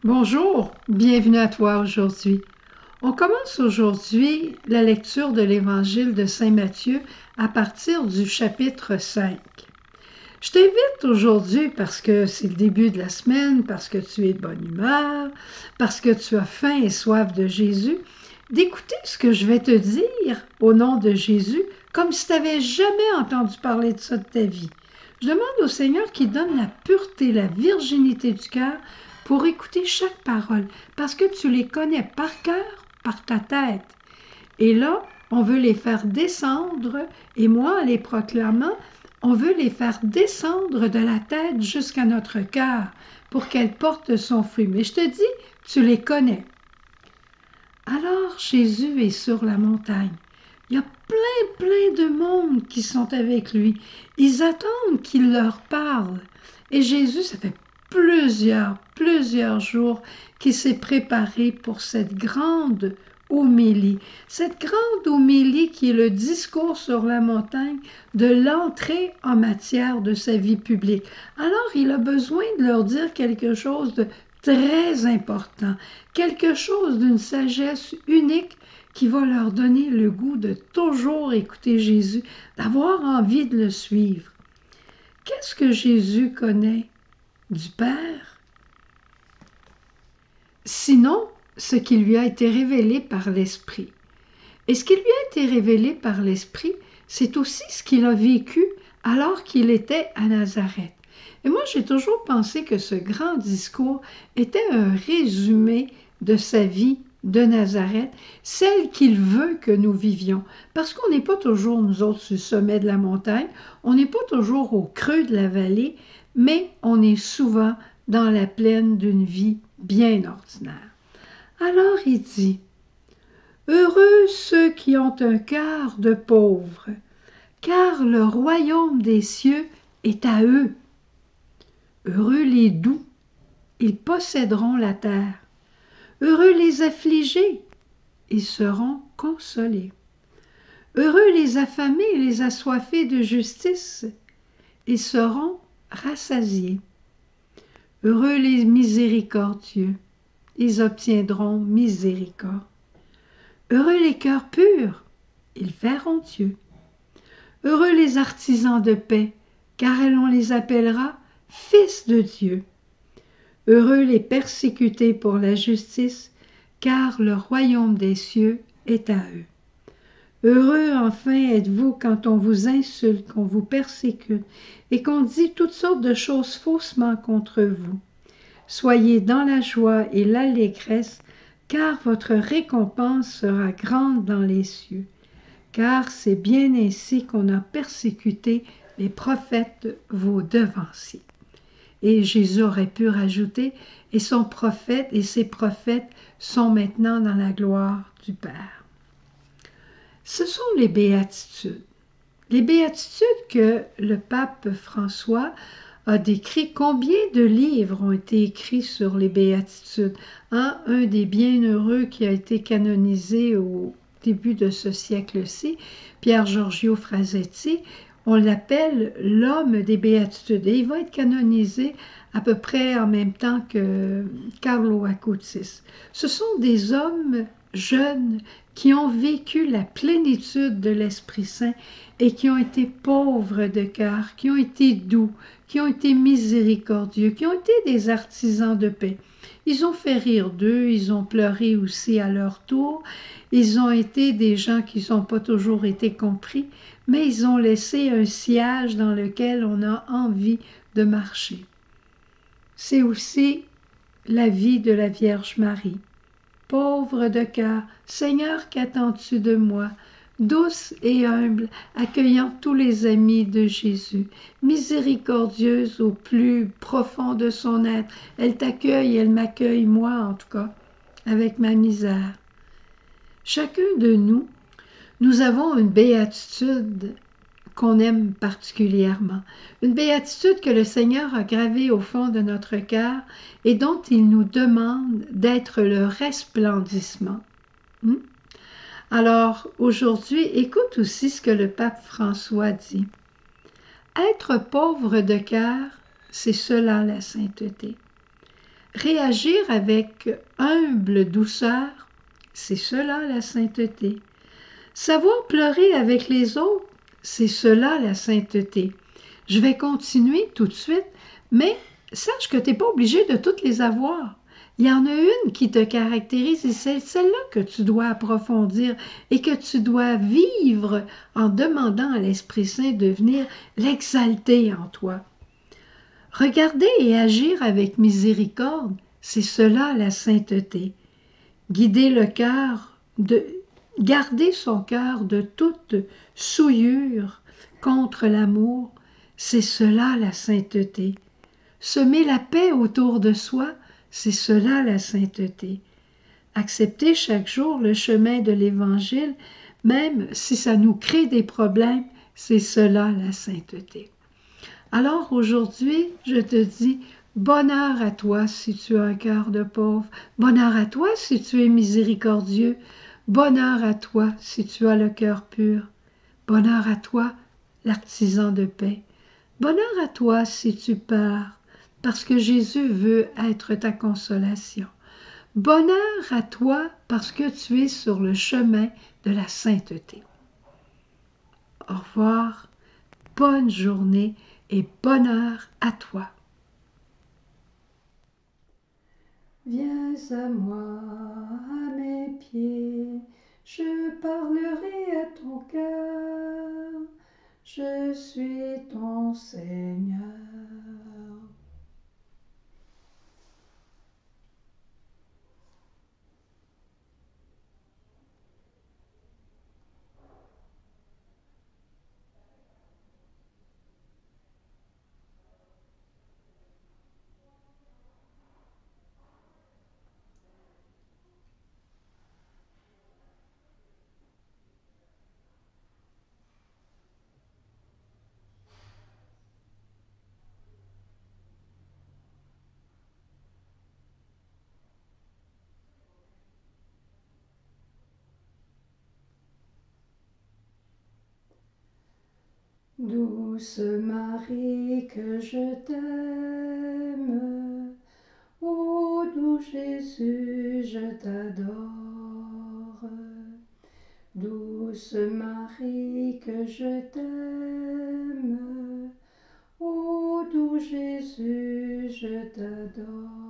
Bonjour, bienvenue à toi aujourd'hui. On commence aujourd'hui la lecture de l'Évangile de Saint Matthieu à partir du chapitre 5. Je t'invite aujourd'hui parce que c'est le début de la semaine, parce que tu es de bonne humeur, parce que tu as faim et soif de Jésus, d'écouter ce que je vais te dire au nom de Jésus, comme si tu n'avais jamais entendu parler de ça de ta vie. Je demande au Seigneur qu'il donne la pureté, la virginité du cœur pour écouter chaque parole, parce que tu les connais par cœur, par ta tête. Et là, on veut les faire descendre, et moi, en les proclamant, on veut les faire descendre de la tête jusqu'à notre cœur pour qu'elles portent son fruit. Mais je te dis, tu les connais. Alors Jésus est sur la montagne. Il y a plein de monde qui sont avec lui. Ils attendent qu'il leur parle. Et Jésus, ça fait plusieurs jours qu'il s'est préparé pour cette grande homélie. Cette grande homélie qui est le discours sur la montagne de l'entrée en matière de sa vie publique. Alors, il a besoin de leur dire quelque chose de très important, quelque chose d'une sagesse unique qui va leur donner le goût de toujours écouter Jésus, d'avoir envie de le suivre. Qu'est-ce que Jésus connaît du Père? Sinon, ce qui lui a été révélé par l'Esprit. Et ce qui lui a été révélé par l'Esprit, c'est aussi ce qu'il a vécu alors qu'il était à Nazareth. Et moi, j'ai toujours pensé que ce grand discours était un résumé de sa vie de Nazareth, celle qu'il veut que nous vivions. Parce qu'on n'est pas toujours, nous autres, sur le sommet de la montagne, on n'est pas toujours au creux de la vallée, mais on est souvent dans la plaine d'une vie bien ordinaire. Alors il dit, « Heureux ceux qui ont un cœur de pauvre, car le royaume des cieux est à eux. Heureux les doux, ils posséderont la terre. Heureux les affligés, ils seront consolés. Heureux les affamés et les assoiffés de justice, ils seront rassasiés. Heureux les miséricordieux, ils obtiendront miséricorde. Heureux les cœurs purs, ils verront Dieu. Heureux les artisans de paix, car on les appellera fils de Dieu. Heureux les persécutés pour la justice, car le royaume des cieux est à eux. Heureux enfin êtes-vous quand on vous insulte, qu'on vous persécute et qu'on dit toutes sortes de choses faussement contre vous. Soyez dans la joie et l'allégresse, car votre récompense sera grande dans les cieux. Car c'est bien ainsi qu'on a persécuté les prophètes vos devanciers. » Et Jésus aurait pu rajouter, et ses prophètes sont maintenant dans la gloire du Père. Ce sont les béatitudes. Les béatitudes que le pape François a décrit. Combien de livres ont été écrits sur les béatitudes? Un des bienheureux qui a été canonisé au début de ce siècle-ci, Pier Giorgio Frasetti, on l'appelle l'homme des béatitudes. Et il va être canonisé à peu près en même temps que Carlo Acutis. Ce sont des hommes jeunes qui ont vécu la plénitude de l'Esprit Saint et qui ont été pauvres de cœur, qui ont été doux, qui ont été miséricordieux, qui ont été des artisans de paix. Ils ont fait rire d'eux, ils ont pleuré aussi à leur tour, ils ont été des gens qui n'ont pas toujours été compris, mais ils ont laissé un sillage dans lequel on a envie de marcher. C'est aussi la vie de la Vierge Marie. Pauvre de cœur, Seigneur, qu'attends-tu de moi? Douce et humble, accueillant tous les amis de Jésus, miséricordieuse au plus profond de son être, elle t'accueille, elle m'accueille, moi en tout cas, avec ma misère. Chacun de nous, nous avons une béatitude qu'on aime particulièrement, une béatitude que le Seigneur a gravée au fond de notre cœur et dont il nous demande d'être le resplendissement. Alors, aujourd'hui, écoute aussi ce que le pape François dit. Être pauvre de cœur, c'est cela la sainteté. Réagir avec humble douceur, c'est cela la sainteté. Savoir pleurer avec les autres, c'est cela la sainteté. Je vais continuer tout de suite, mais sache que tu n'es pas obligé de toutes les avoir. Il y en a une qui te caractérise et c'est celle-là que tu dois approfondir et que tu dois vivre en demandant à l'Esprit Saint de venir l'exalter en toi. Regarder et agir avec miséricorde, c'est cela la sainteté. Guider le cœur de garder son cœur de toute souillure contre l'amour, c'est cela la sainteté. Semer la paix autour de soi, c'est cela la sainteté. Accepter chaque jour le chemin de l'Évangile, même si ça nous crée des problèmes, c'est cela la sainteté. Alors aujourd'hui, je te dis, bonheur à toi si tu as un cœur de pauvre, bonheur à toi si tu es miséricordieux, bonheur à toi si tu as le cœur pur, bonheur à toi l'artisan de paix, bonheur à toi si tu pars, parce que Jésus veut être ta consolation. Bonheur à toi parce que tu es sur le chemin de la sainteté. Au revoir, bonne journée et bonheur à toi. Viens à moi, à mes pieds, je parlerai à ton cœur, je suis ton Seigneur. Douce Marie, que je t'aime, ô doux Jésus, je t'adore. Douce Marie, que je t'aime, ô doux Jésus, je t'adore.